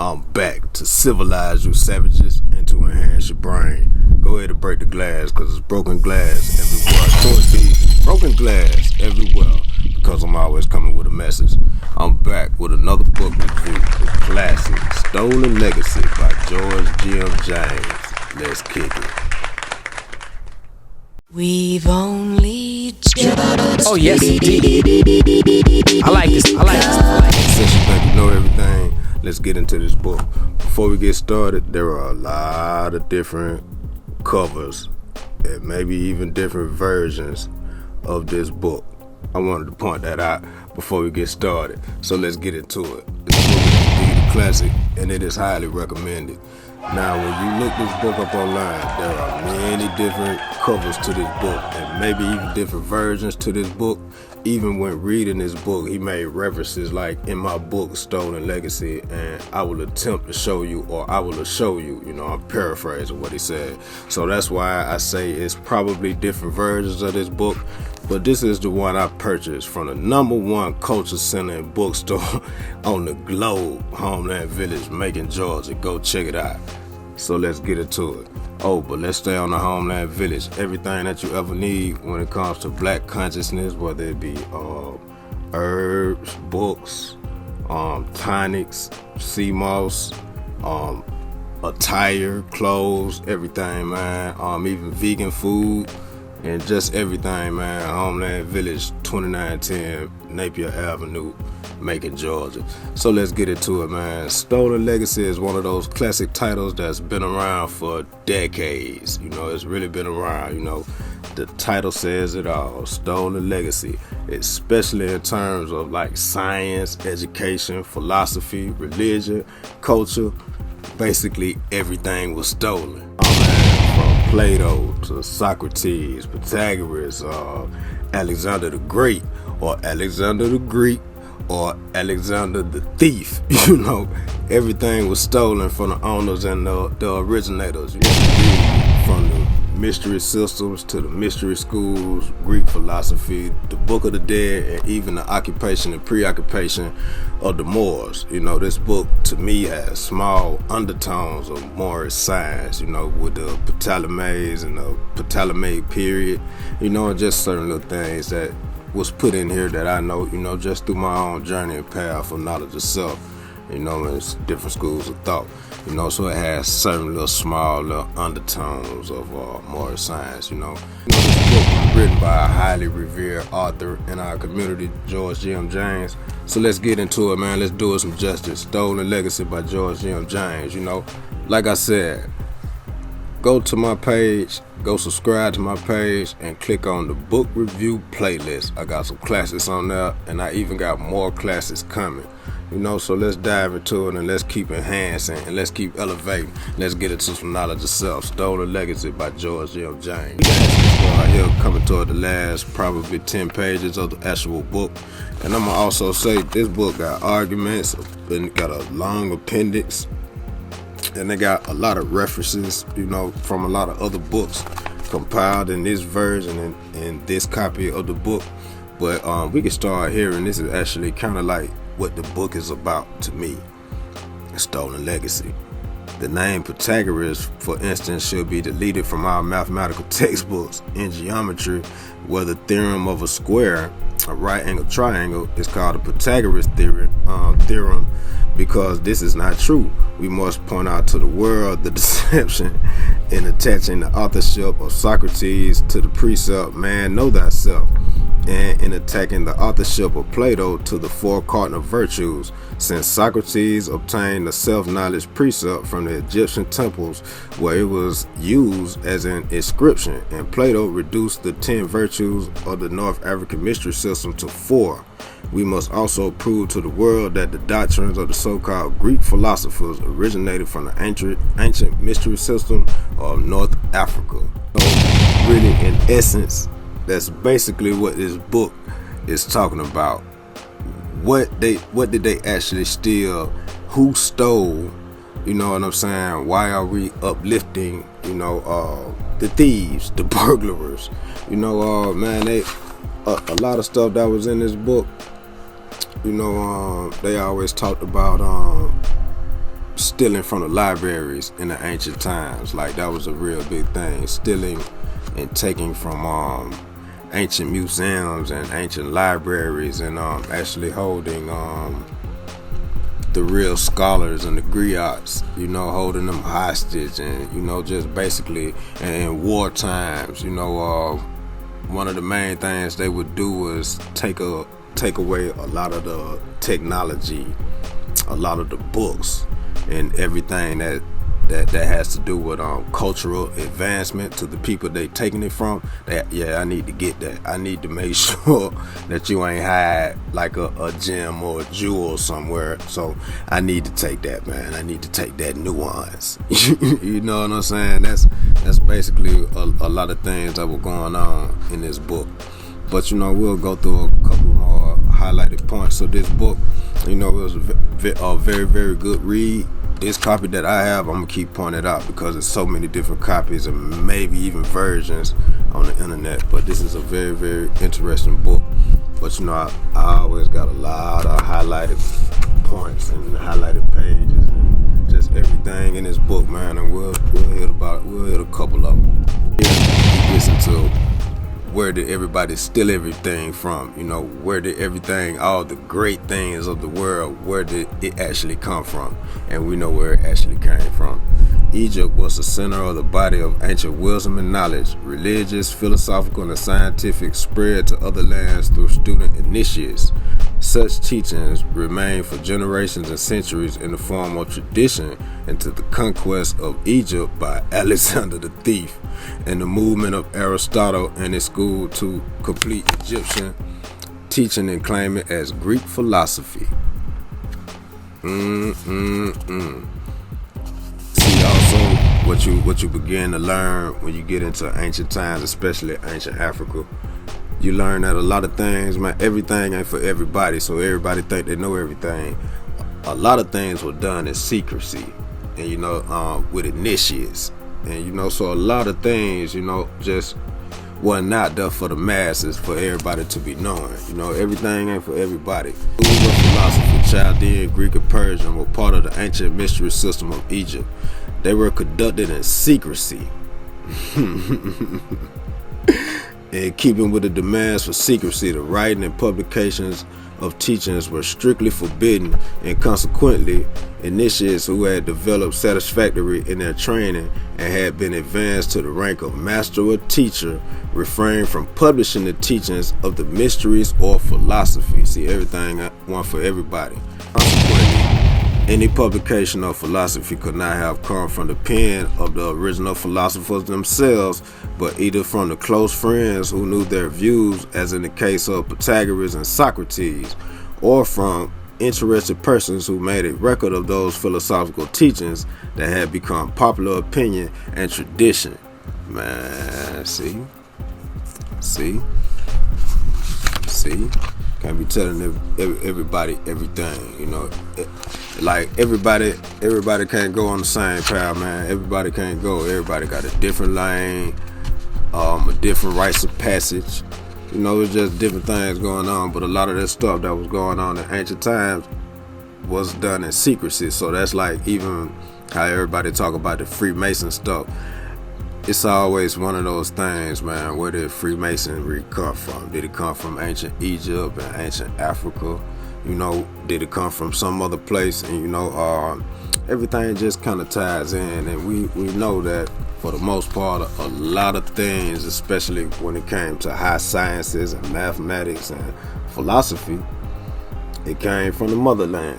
I'm back to civilize you savages and to enhance your brain. Go ahead and break the glass, cause it's broken glass everywhere. So it be broken glass everywhere, because I'm always coming with a message. I'm back with another book review, the classic Stolen Legacy by George G.M. James. Let's kick it. We've only just... Oh yes, indeed. I like this. Since you think you know everything, let's get into this book. Before we get started, there are a lot of different covers and maybe even different versions of this book. I wanted to point that out before we get started. So let's get into it. This book is indeed a classic, and it is highly recommended. Now, when you look this book up online, there are many different covers to this book, and maybe even different versions to this book. Even when reading this book, he made references like in my book, Stolen Legacy, and I will attempt to show you, or I will show you, I'm paraphrasing what he said. So that's why I say it's probably different versions of this book, but this is the one I purchased from the #1 culture center and bookstore on the globe, Homeland Village, Macon, Georgia. Go check it out. So let's get into it. Oh, but let's stay on the Homeland Village. Everything that you ever need when it comes to black consciousness, whether it be herbs, books, tonics, sea moss, attire, clothes, everything, man. Even vegan food and just everything, man. Homeland Village, 2910 Napier Avenue, Macon, Georgia. So let's get into it, man. Stolen Legacy is one of those classic titles that's been around for decades. It's really been around. The title says it all. Stolen Legacy, especially in terms of like science, education, philosophy, religion, culture. Basically, everything was stolen. From Plato to Socrates, Pythagoras, Alexander the Great, or Alexander the Greek, or Alexander the Thief. Everything was stolen from the owners and the originators. From the mystery systems to the mystery schools, Greek philosophy, the Book of the Dead, and even the occupation and preoccupation of the Moors. This book to me has small undertones of Moorish science, with the Ptolemies and the Ptolemaic period, and just certain little things that was put in here that I know, just through my own journey and path of knowledge of self, and it's different schools of thought, so it has certain little small little undertones of Moorish science, This book was written by a highly revered author in our community, George G.M. James. So let's get into it, man. Let's do it some justice. Stolen Legacy by George G.M. James, Like I said, go to my page, go subscribe to my page, and click on the book review playlist. I got some classics on there, and I even got more classics coming. So let's dive into it, and let's keep enhancing, and let's keep elevating. Let's get into some knowledge of self. Stolen Legacy by George G.M. James. Here coming toward the last probably 10 pages of the actual book. And I'm going to also say this book got arguments, and got a long appendix, and they got a lot of references, from a lot of other books compiled in this version and in this copy of the book. But we can start here, and this is actually kind of like what the book is about to me. Stolen Legacy. The name Pythagoras, for instance, should be deleted from our mathematical textbooks. In geometry, where the theorem of a square, a right angle triangle, is called the Pythagoras theorem, because this is not true. We must point out to the world the deception in attaching the authorship of Socrates to the precept, man, know thyself, and in attacking the authorship of Plato to the four cardinal virtues, since Socrates obtained the self-knowledge precept from the Egyptian temples, where it was used as an inscription, and Plato reduced the 10 virtues of the North African mystery system to 4. We must also prove to the world that the doctrines of the so-called Greek philosophers originated from the ancient mystery system of North Africa. So really, in essence, that's basically what this book is talking about. What did they actually steal? Who stole? You know what I'm saying? Why are we uplifting, the thieves, the burglars? Man, a lot of stuff that was in this book, they always talked about stealing from the libraries in the ancient times. Like, that was a real big thing. Stealing and taking from ancient museums and ancient libraries, and actually holding the real scholars and the griots, holding them hostage, and just basically in war times, one of the main things they would do was take away a lot of the technology, a lot of the books, and everything that has to do with cultural advancement to the people they taking it from. I need to get that. I need to make sure that you ain't hide like a gem or a jewel somewhere. So I need to take that, man. I need to take that nuance. You know what I'm saying? That's basically a lot of things that were going on in this book. But we'll go through a couple more highlighted points. So this book, it was a very, very good read. This copy that I have, I'm gonna keep pointing it out because there's so many different copies and maybe even versions on the internet. But this is a very, very interesting book. But I always got a lot of highlighted points and highlighted pages and just everything in this book, man. And we'll hit a couple of them. Listen to where did everybody steal everything from? Where did everything, all the great things of the world, where did it actually come from? And we know where it actually came from. Egypt was the center of the body of ancient wisdom and knowledge, religious, philosophical, and scientific, spread to other lands through student initiates. Such teachings remained for generations and centuries in the form of tradition until the conquest of Egypt by Alexander the Thief and the movement of Aristotle and his school to complete Egyptian teaching and claim it as Greek philosophy. See, also what you begin to learn when you get into ancient times, especially ancient Africa, you learn that a lot of things, man, everything ain't for everybody, so everybody think they know everything. A lot of things were done in secrecy, and with initiates, and so a lot of things, just was not done for the masses, for everybody to be knowing. Everything ain't for everybody. Schools of philosophy, Chaldean, Greek, and Persian were part of the ancient mystery system of Egypt. They were conducted in secrecy. In keeping with the demands for secrecy, the writing and publications of teachings were strictly forbidden, and consequently, initiates who had developed satisfactory in their training and had been advanced to the rank of master or teacher refrained from publishing the teachings of the mysteries or philosophy. See, everything one for everybody. Consequently, any publication of philosophy could not have come from the pen of the original philosophers themselves, but either from the close friends who knew their views, as in the case of Pythagoras and Socrates, or from interested persons who made a record of those philosophical teachings that had become popular opinion and tradition. Man, see? Can't be telling everybody everything, like everybody can't go on the same path, man. Everybody can't go. Everybody got a different lane, a different rites of passage. It's just different things going on. But a lot of that stuff that was going on in ancient times was done in secrecy. So that's like even how everybody talk about the Freemason stuff. It's always one of those things, man. Where did Freemasonry come from? Did it come from ancient Egypt and ancient Africa? Did it come from some other place? And everything just kind of ties in, and we know that for the most part, a lot of things, especially when it came to high sciences and mathematics and philosophy, it came from the motherland.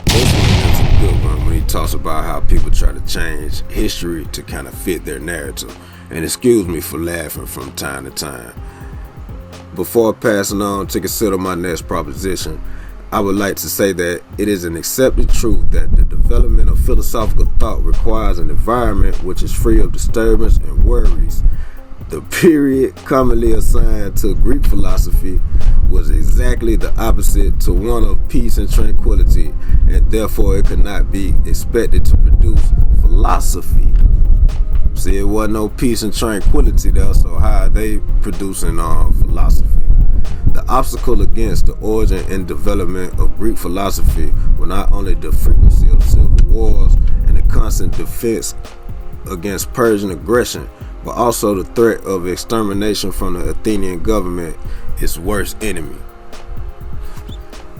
This one's a good one when he talks about how people try to change history to kind of fit their narrative. And excuse me for laughing from time to time. Before passing on to consider my next proposition, I would like to say that it is an accepted truth that the development of philosophical thought requires an environment which is free of disturbance and worries. The period commonly assigned to Greek philosophy was exactly the opposite to one of peace and tranquility, and therefore it could not be expected to produce philosophy. See, it wasn't no peace and tranquility there, so how are they producing philosophy? The obstacle against the origin and development of Greek philosophy were not only the frequency of civil constant defense against Persian aggression, but also the threat of extermination from the Athenian government, its worst enemy.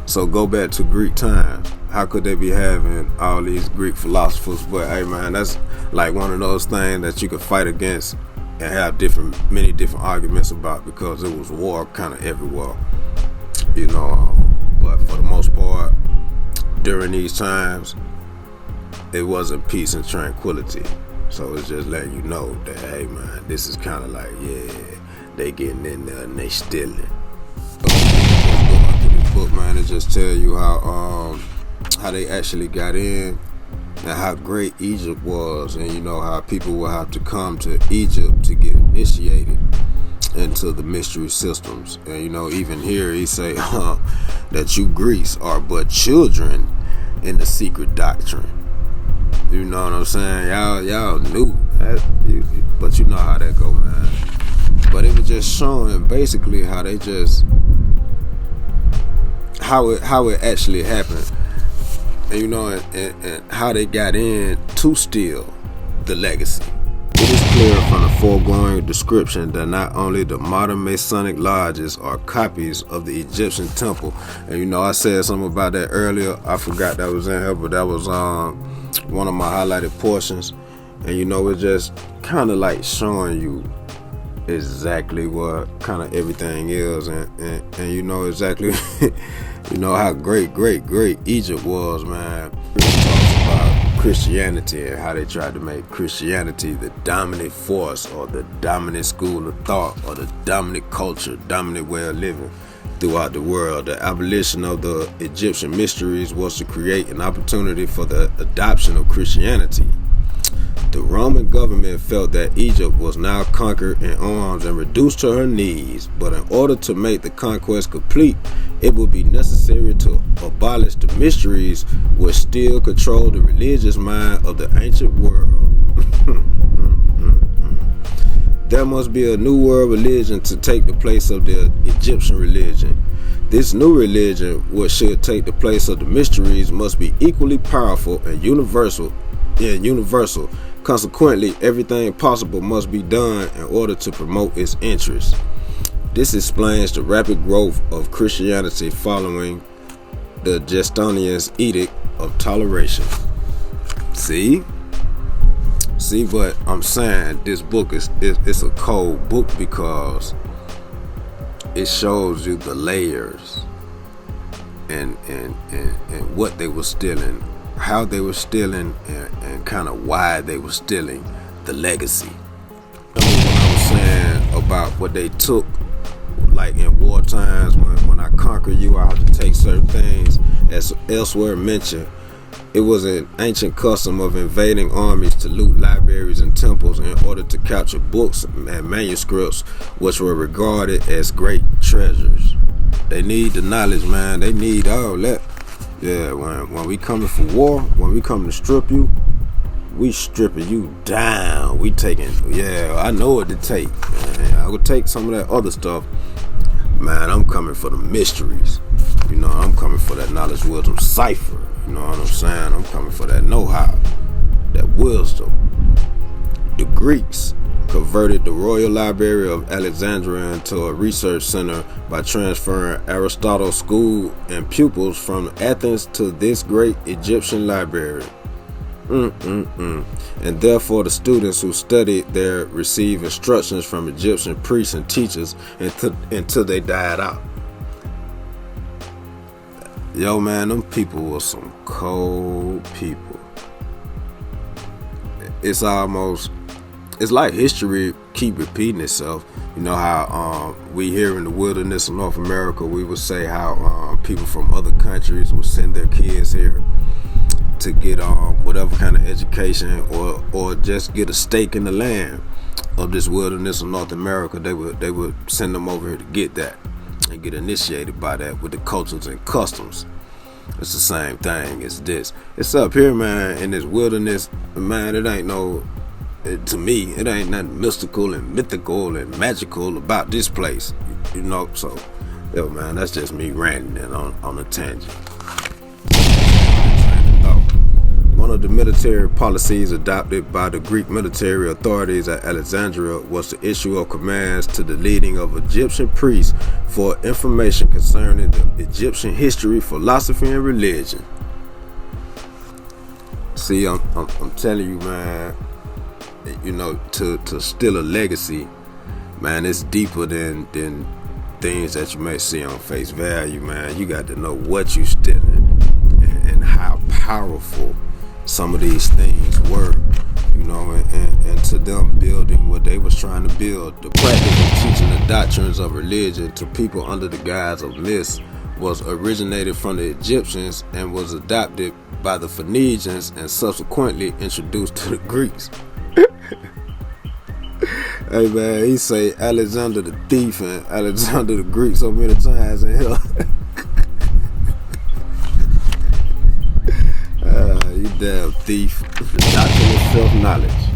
So go back to Greek times. How could they be having all these Greek philosophers? But hey man, that's like one of those things that you could fight against and have many different arguments about, because it was war kind of everywhere, you know. But for the most part, during these times, it wasn't peace and tranquility. So it's just letting you know that, hey man, this is kind of like, yeah, they getting in there and they stealing. Going through this book, man, it just tell you how they actually got in and how great Egypt was, and you know how people will have to come to Egypt to get initiated into the mystery systems. And you know, even here he say that you Greeks are but children in the secret doctrine. You know what I'm saying? Y'all knew that, but you know how that go, man. But it was just showing basically how they just how it actually happened, and you know, and how they got in to steal the legacy. It is clear from the foregoing description that not only the modern Masonic lodges are copies of the Egyptian temple, and you know, I said something about that earlier. I forgot that was in here, but that was one of my highlighted portions. And you know, it's just kind of like showing you exactly what kind of everything is, and you know exactly you know how great Egypt was, man. It talks about Christianity and how they tried to make Christianity the dominant force, or the dominant school of thought, or the dominant culture, dominant way of living throughout the world. The abolition of the Egyptian mysteries was to create an opportunity for the adoption of Christianity. The Roman government felt that Egypt was now conquered in arms and reduced to her knees, but in order to make the conquest complete, it would be necessary to abolish the mysteries which still control the religious mind of the ancient world. There must be a new world religion to take the place of the Egyptian religion. This new religion, which should take the place of the mysteries, must be equally powerful and universal. Consequently, everything possible must be done in order to promote its interests. This explains the rapid growth of Christianity following the Justinian's Edict of Toleration. See, but I'm saying this book it's a cold book because it shows you the layers and what they were stealing, how they were stealing, and kind of why they were stealing the legacy. What I was saying about what they took, like in war times, when I conquer you, I have to take certain things. As elsewhere mentioned, it was an ancient custom of invading armies to loot libraries and temples in order to capture books and manuscripts which were regarded as great treasures. They need the knowledge, man. They need all that. Yeah, when we coming for war, when we coming to strip you, we stripping you down. We taking, yeah, I know what to take. Man. I would take some of that other stuff. Man, I'm coming for the mysteries. You know, I'm coming for that knowledge, wisdom cipher. You know what I'm saying? I'm coming for that know-how, that wisdom. The Greeks converted the Royal Library of Alexandria into a research center by transferring Aristotle's school and pupils from Athens to this great Egyptian library. And therefore the students who studied there received instructions from Egyptian priests and teachers until they died out. Yo, man, them people were some cold people. It's like history keep repeating itself. You know how we here in the wilderness of North America, we would say how people from other countries would send their kids here to get whatever kind of education or just get a stake in the land of this wilderness of North America. They would send them over here to get that and get initiated by that with the cultures and customs. It's the same thing as this. It's up here, man, in this wilderness, man. It ain't to me, it ain't nothing mystical and mythical and magical about this place, you know. So, yo, man, that's just me ranting on a tangent. One of the military policies adopted by the Greek military authorities at Alexandria was the issue of commands to the leading of Egyptian priests for information concerning the Egyptian history, philosophy, and religion. See, I'm telling you, man, you know, to still a legacy, man, it's deeper than things that you may see on face value, man. You got to know what you stealing and how powerful some of these things were, you know, and to them building what they was trying to build. The practice of teaching the doctrines of religion to people under the guise of myths was originated from the Egyptians and was adopted by the Phoenicians and subsequently introduced to the Greeks. Hey man, he say Alexander the thief and Alexander the Greek so many times in here. You damn thief. The doctrine of self-knowledge.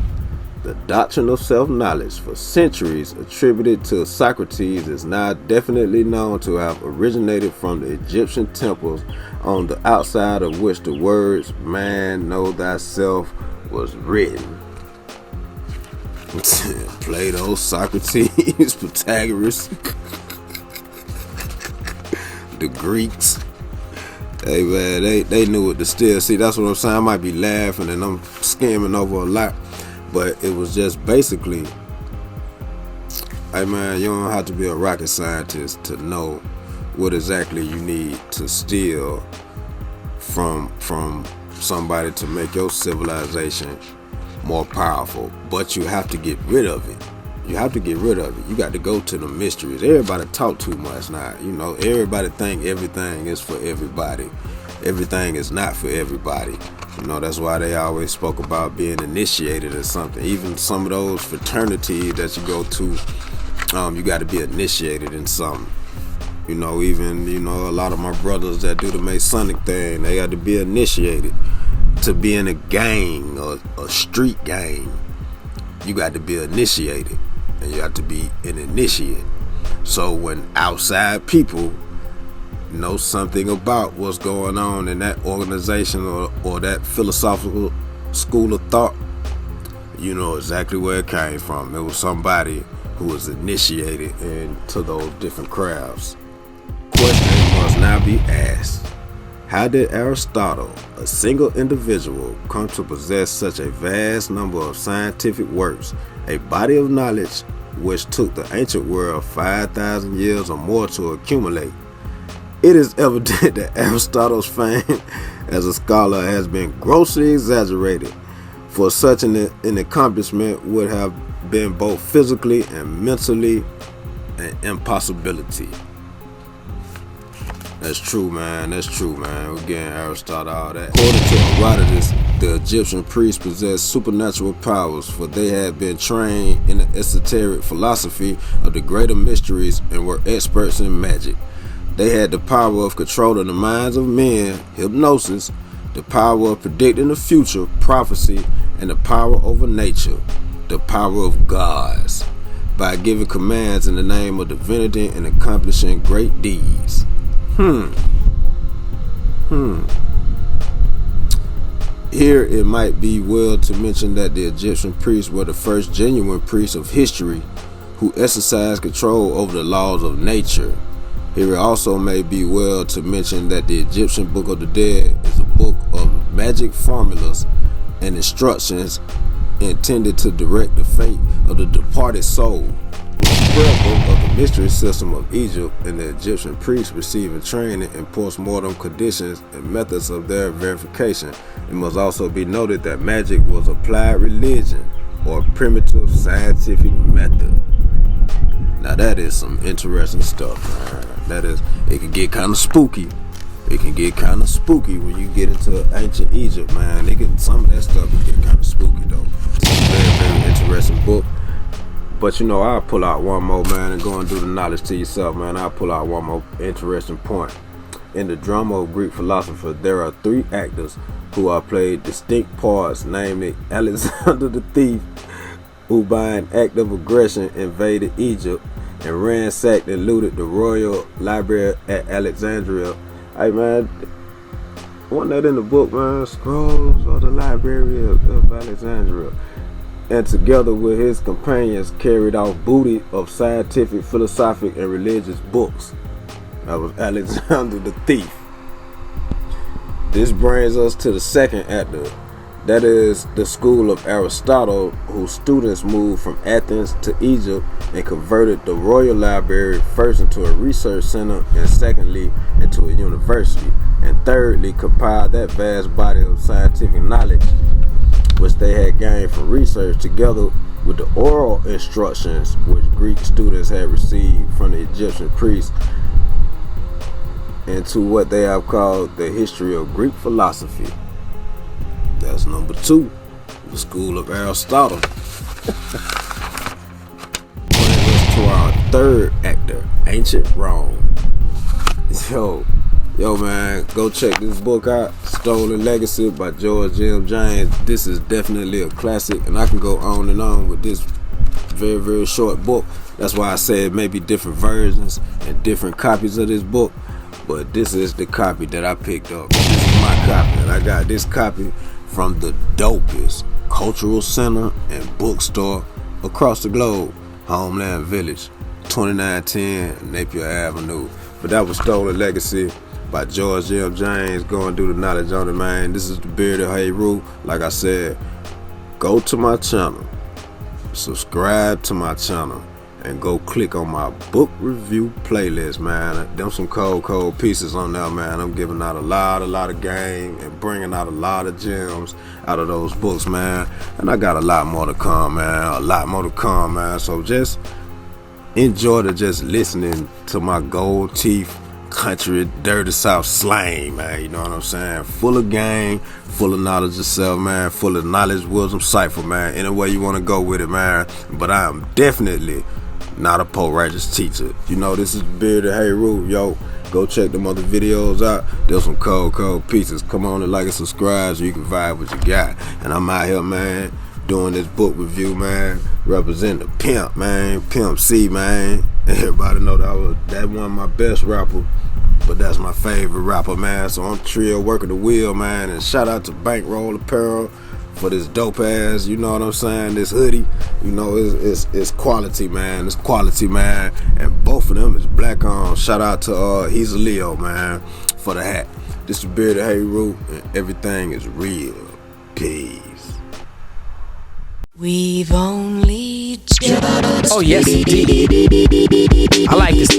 The doctrine of self-knowledge, for centuries attributed to Socrates, is now definitely known to have originated from the Egyptian temples, on the outside of which the words "man, know thyself" was written. Plato, Socrates, Pythagoras, the Greeks. Hey man, they knew it to still. See, that's what I'm saying. I might be laughing and I'm skimming over a lot, but it was just basically, hey man, you don't have to be a rocket scientist to know what exactly you need to steal from somebody to make your civilization more powerful. But you have to get rid of it. You have to get rid of it. You got to go to the mysteries. Everybody talk too much now. You know, everybody think everything is for everybody. Everything is not for everybody. You know, that's why they always spoke about being initiated or something. Even some of those fraternities that you go to, you got to be initiated in something. You know, even, you know, a lot of my brothers that do the Masonic thing, they got to be initiated. To be in a gang or a street gang, you got to be initiated. And you have to be an initiate. So when outside people know something about what's going on in that organization or that philosophical school of thought, you know exactly where it came from. It was somebody who was initiated into those different crafts. Question must now be asked: how did Aristotle, a single individual, come to possess such a vast number of scientific works, a body of knowledge which took the ancient world 5,000 years or more to accumulate? It is evident that Aristotle's fame as a scholar has been grossly exaggerated, for such an accomplishment would have been both physically and mentally an impossibility. That's true, man. That's true, man. We're getting Aristotle all that. According to Herodotus, the Egyptian priests possessed supernatural powers, for they had been trained in the esoteric philosophy of the greater mysteries and were experts in magic. They had the power of controlling the minds of men, hypnosis, the power of predicting the future, prophecy, and the power over nature, the power of gods, by giving commands in the name of divinity and accomplishing great deeds. Here it might be well to mention that the Egyptian priests were the first genuine priests of history who exercised control over the laws of nature. Here it also may be well to mention that the Egyptian Book of the Dead is a book of magic formulas and instructions intended to direct the fate of the departed soul. The book of the mystery system of Egypt and the Egyptian priests receiving training in post-mortem conditions and methods of their verification. It must also be noted that magic was applied religion or primitive scientific method. Now that is some interesting stuff, man. It can get kind of spooky. It can get kind of spooky when you get into ancient Egypt, man. Some of that stuff can get kind of spooky though. It's a very, very interesting book. But you know, I'll pull out one more, man, and go and do the knowledge to yourself, man. I'll pull out one more interesting point. In the drama of Greek philosopher, there are three actors who are played distinct parts, namely Alexander the Thief, who by an act of aggression invaded Egypt and ransacked and looted the royal library at Alexandria. Hey man, Wasn't that in the book, man? Scrolls of the Library of Alexandria. And together with his companions carried off booty of scientific, philosophic, and religious books. That was Alexander the Thief. This brings us to the second actor. That is the school of Aristotle, whose students moved from Athens to Egypt and converted the Royal Library first into a research center and secondly into a university, and thirdly compiled that vast body of scientific knowledge which they had gained from research together with the oral instructions which Greek students had received from the Egyptian priests into what they have called the history of Greek philosophy. That's number 2, the school of Aristotle. Brings us to our third actor, ancient Rome. Yo man, go check this book out, Stolen Legacy by George M. James. This is definitely a classic, and I can go on and on with this very, very short book. That's why I said maybe different versions and different copies of this book, but this is the copy that I picked up. This is my copy, and I got this copy from the dopest cultural center and bookstore across the globe, Homeland Village, 2910 Napier Avenue. But that was Stolen Legacy by George M. James. Going through the knowledge on it, man. This is the bearded Heru. Like I said, go to my channel, subscribe to my channel, and go click on my book review playlist, man. Them some cold pieces on there, man. I'm giving out a lot of game and bringing out a lot of gems out of those books, man. And I got a lot more to come, man. So just enjoy the just listening to my gold teeth country dirty south slang, man. You know what I'm saying? Full of game, full of knowledge of self, man. Full of knowledge, wisdom, cipher, man. Any way you want to go with it, man. But I am definitely not a post-righteous teacher. You know, this is Bearded Heru, yo. Go check them other videos out. There's some cold pieces. Come on and like and subscribe so you can vibe what you got. And I'm out here, man, doing this book review, man. Representing the pimp, man. Pimp C, man. Everybody know that one my best rapper, but that's my favorite rapper, man. So I'm Trill working the wheel, man. And shout out to Bankroll Apparel for this dope ass, you know what I'm saying, this hoodie. You know, it's quality, man. It's quality, man. And both of them is black on. Shout out to he's a Leo, man, for the hat. This is Bearded Heru, and everything is real. Peace. We've only just Oh yes, indeed. I like this.